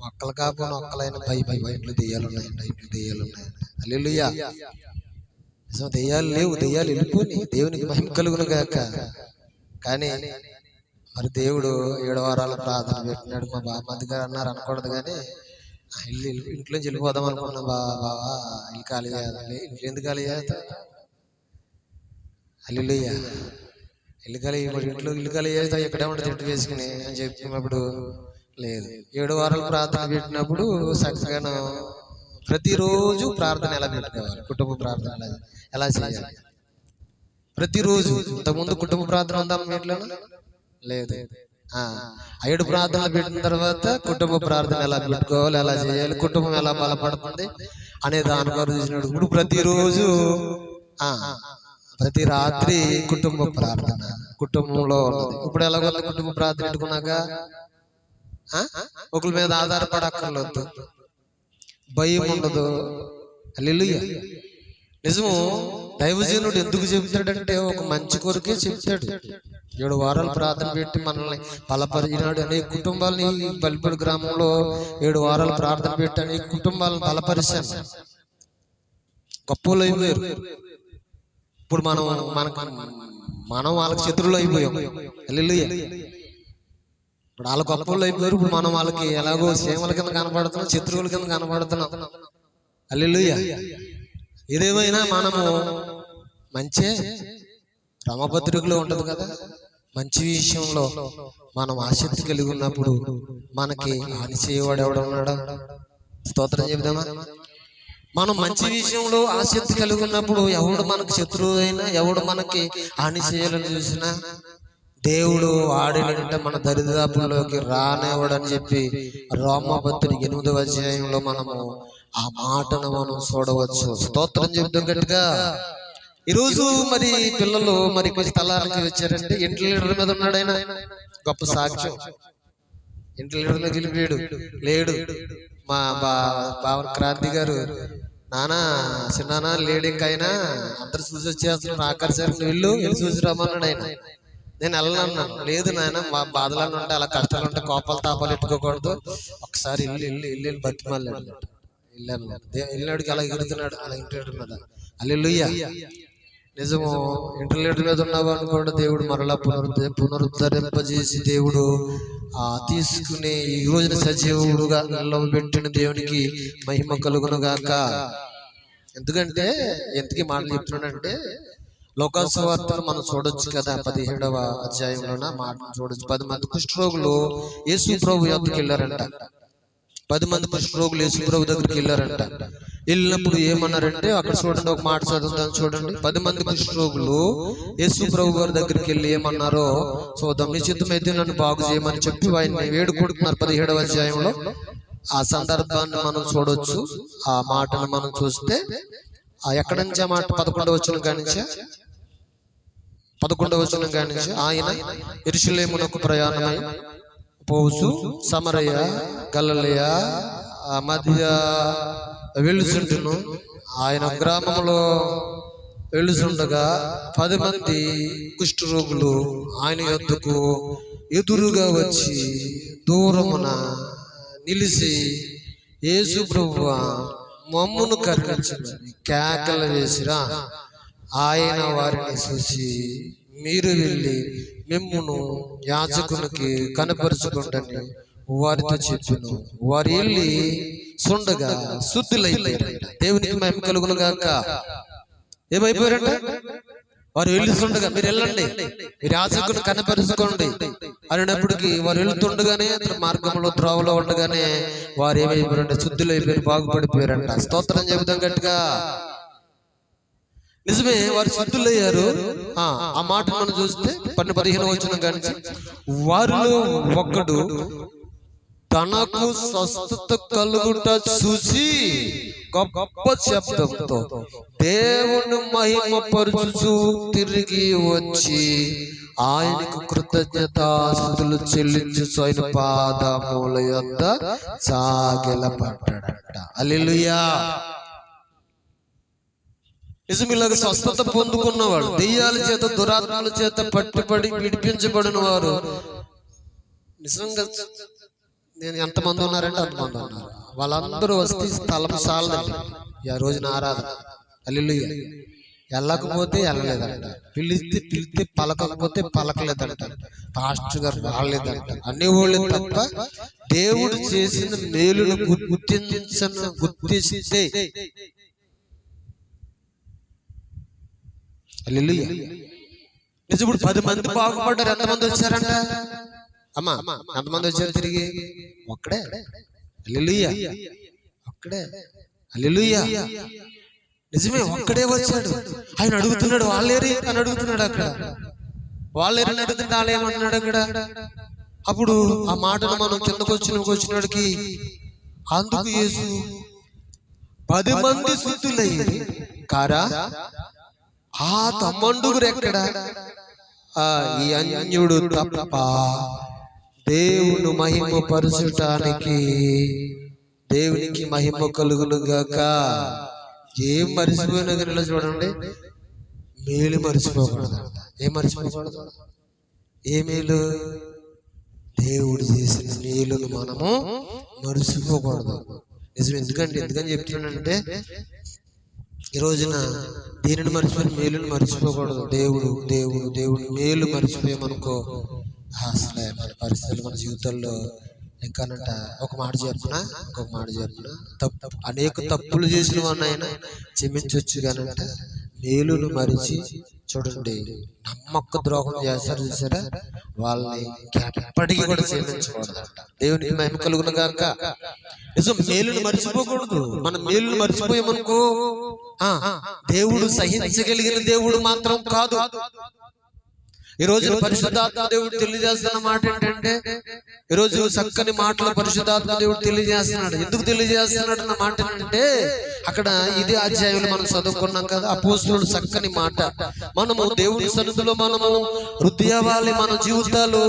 ఒక్కలు కాకపోయినా ఒక్కలైనా భయ ఇంట్లో దెయ్యాలు ఉన్నాయండి, ఇంట్లో దెయ్యాలు ఉన్నాయండి. హల్లెలూయా. నిజం, దెయ్యాలు లేవు, దెయ్యాలు వెళ్ళిపోయి దేవునికి మహిమ కలుగును గాక. కానీ మరి దేవుడు 7 వారాల ప్రార్థన పెట్టినాడు. మా బామ్మది గారు అన్నారు, అనకూడదు కానీ ఇంట్లోంచి వెళ్ళిపోదాం అనుకున్నాం. బావా ఇల్లు ఖాళీ చేయాలి. ఇంట్లో ఎందుకు ఖాళీ చేస్తా? హల్లెలూయా. ఇల్లు ఖాళీ, మరి ఇంట్లో ఇల్లు ఖాళీ చేస్తా ఎక్కడే ఉంటుంది తిట్టు వేసుకుని అని చెప్పినప్పుడు లేదు. 7 వారాలు ప్రార్థన పెట్టినప్పుడు చక్కగాను ప్రతిరోజు ప్రార్థన ఎలా పెట్టుకోవాలి, కుటుంబ ప్రార్థన ఎలా చేయాలి ప్రతిరోజు. ఇంతకుముందు కుటుంబ ప్రార్థన ఉందా మీ ఇంట్లో? లేదు. 7 ప్రార్థనలు పెట్టిన తర్వాత కుటుంబ ప్రార్థన ఎలా పెట్టుకోవాలి, ఎలా చేయాలి, కుటుంబం ఎలా బలపడుతుంది అనే దాని కొరకు చూసినాడు. ఇప్పుడు ప్రతిరోజు ప్రతి రాత్రి కుటుంబ ప్రార్థన కుటుంబంలో ఉన్నది. ఇప్పుడు ఎలాగొంది కుటుంబ ప్రార్థన పెట్టుకున్నాక ఒకరి మీద ఆధారపడక్కర్లేదు, భయం ఉండదు. హల్లెలూయా. నిజము. దైవజనుడు ఎందుకు చెబుతాడంటే ఒక మంచి కొరకే చెప్తాడు. 7 వారాలు ప్రార్థన పెట్టి మనల్ని బలపరిచినాడు. అనేక కుటుంబాలని బలిపడి గ్రామంలో 7 వారాలు ప్రార్థన పెట్టి అనేక కుటుంబాలను బలపరిచాను. గొప్పలు అయిపోయారు. ఇప్పుడు మనం వాళ్ళకి శత్రువులు అయిపోయాం. హల్లెలూయా. ఇప్పుడు వాళ్ళ గొప్పలు అయిపోయారు. ఇప్పుడు మనం వాళ్ళకి ఎలాగో సేమల కింద కనపడుతున్నాం, శత్రువుల కింద కనపడుతున్నాం. హల్లెలూయా. ఏదేమైనా మనము మంచి రామపత్రికలో ఉంటది కదా, మంచి విషయంలో మనం ఆసక్తి కలిగి ఉన్నప్పుడు మనకి హాని చేయవాడు ఎవడున్నాడా? స్తోత్రం చెబుదామా? మనం మంచి విషయంలో ఆసక్తి కలిగి ఉన్నప్పుడు ఎవడు మనకు శత్రువు అయినా, ఎవడు మనకి హాని చేయాలని చూసినా దేవుడు ఆడినంటే మన దరిదాపుల్లోకి రానివ్వడని చెప్పి రోమాపత్రిక 8వ అధ్యాయంలో మనము ఆ మాటను మనం చూడవచ్చు. స్తోత్రం చెబుతాం గట్టిగా. ఈరోజు మరి పిల్లలు మరి స్థలానికి వచ్చారంటే ఇంటి లీడర్ మీద ఉన్నాడు. ఆయన గొప్ప సాక్ష్యం. ఇంటి లీడర్ మీద గెలిపాడు లేడు. మా బావ క్రాంతి గారు, నానా చిన్న లేడింగ్ అయినా అందరు చూసి వచ్చేస్తున్నారు, ఆఖరిసారి వెళ్ళి చూసి రమ్మన్నాడు. ఆయన నేను వెళ్ళనన్నాను. లేదు నాయన, మా బాధలను ఉంటే అలా కష్టాలు ఉంటే కోపాలు తాపాలు ఎట్టుకోకూడదు, ఒకసారి ఇల్లు బతిమాలి వెళ్ళినాడికి అలా ఎగురుతున్నాడు. అలా ఇంటి మీద. హల్లెలూయా. నిజము. ఇంటర్లీడర్ మీద ఉన్నావు అనుకోండి, దేవుడు మరలా పునరుద్ధరింపజేసి దేవుడు తీసుకుని ఈ రోజున సజీవుడుగా నిలవబెట్టిన దేవునికి మహిమ కలుగును గాక. ఎందుకంటే ఎందుకు మాటలు చెప్తున్నాడంటే లోకాసువార్తలు మనం చూడొచ్చు కదా, 17వ అధ్యాయంలోన మాటలు చూడొచ్చు. 10 మంది కుష్ఠరోగులు యేసు ప్రభు యొద్దకు వెళ్ళారంట. 10 మంది కుష్ఠరోగులు యేసు ప్రభు దగ్గరికి వెళ్ళారంట. వెళ్ళినప్పుడు ఏమన్నారంటే అక్కడ చూడండి, ఒక మాట చదువుతాను చూడండి. 10 మంది కుష్ఠరోగులు యేసు ప్రభు గారి దగ్గరికి వెళ్ళి ఏమన్నారో చూద్దాం. నీ చిత్తమైతే నన్ను బాగు చేయమని చెప్పి ఆయన్ని వేడుకుంటున్నారు 17వ అధ్యాయంలో. ఆ సందర్భాన్ని మనం చూడొచ్చు. ఆ మాటను మనం చూస్తే ఎక్కడి నుంచి ఆ మాట 11వ వచనం కానించి ఆయన యెరూషలేమునకు ప్రయాణమై పోవచ్చు సమరయ గలిలయ మధ్య వెళ్ళుచుండును. ఆయన గ్రామంలో వెళ్ళుచుండగా 10 మంది కుష్ఠరోగులు ఆయన యొద్దకు ఎదురుగా వచ్చి దూరమున నిలిచి యేసు ప్రభువా మమ్మును కరుణించమని కేకలు వేసిరా. ఆయన వారిని చూసి మీరు వెళ్ళి మిమ్మును యాజకునికి కనపరుచుకుంటని వారితో చెప్పాను. వారు వెళ్ళి సుండగా శుద్ధులైపోయారు. దేవునికి మహిమ కలుగును గాక. ఏమైపోయారంట? వారు వెళ్ళుతుండగా మీరు వెళ్ళండి, మీరు యాజకుని కనపరుచుకోండి అనేటప్పటికి వారు వెళ్తుండగానే మార్గంలో త్రోవలో ఉండగానే వారు ఏమైపోయారంటే శుద్ధులైపోయారు, బాగుపడిపోయారంట. స్తోత్రం చెబుతాం గట్టిగా. నిజమే, వారు శుద్ధులయ్యారు. ఆ మాట మనం చూస్తే 15వ వచనం కానించి వారిలో ఒకడు తనకు స్వస్థత కలుగుట చూసి గొప్ప శబ్దంతో దేవుని మహిమపరచుచు తిరిగి వచ్చి ఆయనకు కృతజ్ఞతాస్తుతులు చెల్లించు ఆయన పాదముల యొద్ద సాగిలపడ్డాడంట. హల్లెలూయా. నిజమిలాగా స్వస్థత పొందుకున్నవాడు, దెయ్యాల చేత దురాత్మల చేత పట్టుబడి విడిపించబడిన వారు నేను ఎంతమంది ఉన్నారంటే అంతమంది ఉన్నారు. వాళ్ళందరూ వస్తే స్థలం చాలదండి ఆ రోజున ఆరాధన. హల్లెలూయా. వెళ్ళకపోతే వెళ్ళలేదంట, పిలిస్తే పలకకపోతే పలకలేదంట, పాస్టర్ గారు రాలేదంట అనేవాళ్ళు తప్ప దేవుడు చేసిన మేలును గుర్తిస్తే హల్లెలూయా. నిజం. ఇప్పుడు 10 మంది బాగుపడ్డారు. ఎంతమంది వచ్చారంట అమ్మా? ఎంతమంది వచ్చారు తిరిగి? ఒక్కడే. హల్లెలూయా. ఒక్కడే. హల్లెలూయా. నిజమే, ఒక్కడే వచ్చాడు. ఆయన అడుగుతున్నాడు వాళ్ళేరి అని అడుగుతున్నాడు. అక్కడ వాళ్ళేరని అడుగుతుంటే వాళ్ళు ఏమంటున్నాడు అక్కడ? అప్పుడు ఆ మాటను మనం కిందకు వచ్చినడికి అందుకు యేసు 10 మంది శుద్ధులయ్యి కారా, ఆ తమ్మండుగురు ఎక్కడ? ఈ అన్యుడు తప్ప దేవుని మహిమ పరచటానికి దేవునికి మహిమ కలుగును గాక. ఏం మరిచిపోయినా కానీ చూడండి, మేలు మరిచిపోకూడదు. ఏం మరిచిపోకూడదు? ఏ మేలు? దేవుడు చేసిన మేలును మనము మరిచిపోకూడదు. నిజం. ఎందుకని చెప్తున్నానంటే ఈ రోజున దీనిని మర్చిపోయి మేలుని మర్చిపోకూడదు. దేవుడు మేలు మర్చిపోయామనుకో అసలే మన పరిస్థితులు, మన జీవితాల్లో ఇంకానంట ఒక మాట చెప్పునా, ఇంకొక మాట చెప్పునా, అనేక తప్పులు చేసిన వాడిని ఆయన క్షమించవచ్చు. కానంట మేలును మరిచి చూడండి, నమ్మక ద్రోహం చేస్తారు చూసారా, వాళ్ళని ఎప్పటికీ కూడా క్షమించకూడదంట. దేవునికి మహిమ కలుగును గాక. నిజం. మేలును మర్చిపోకూడదు. మనం మేలును మర్చిపోయామనుకో దేవుడు సహించగలిగిన దేవుడు మాత్రం కాదు. ఈ రోజు పరిశుద్ధాత్మ దేవుడు తెలియజేస్తున్న మాట ఏంటంటే, ఈరోజు చక్కని మాటలు పరిశుద్ధాత్మ దేవుడు తెలియజేస్తున్నాడు. ఎందుకు తెలియజేస్తున్నాడు అన్న మాట ఏంటంటే, అక్కడ ఇదే అధ్యాయంలో మనం చదువుకున్నాం కదా, అపోస్తలుడు చక్కని మాట. మనము దేవుని సన్నిధిలో మనము వృద్ధి అవ్వాలి, మన జీవితాలు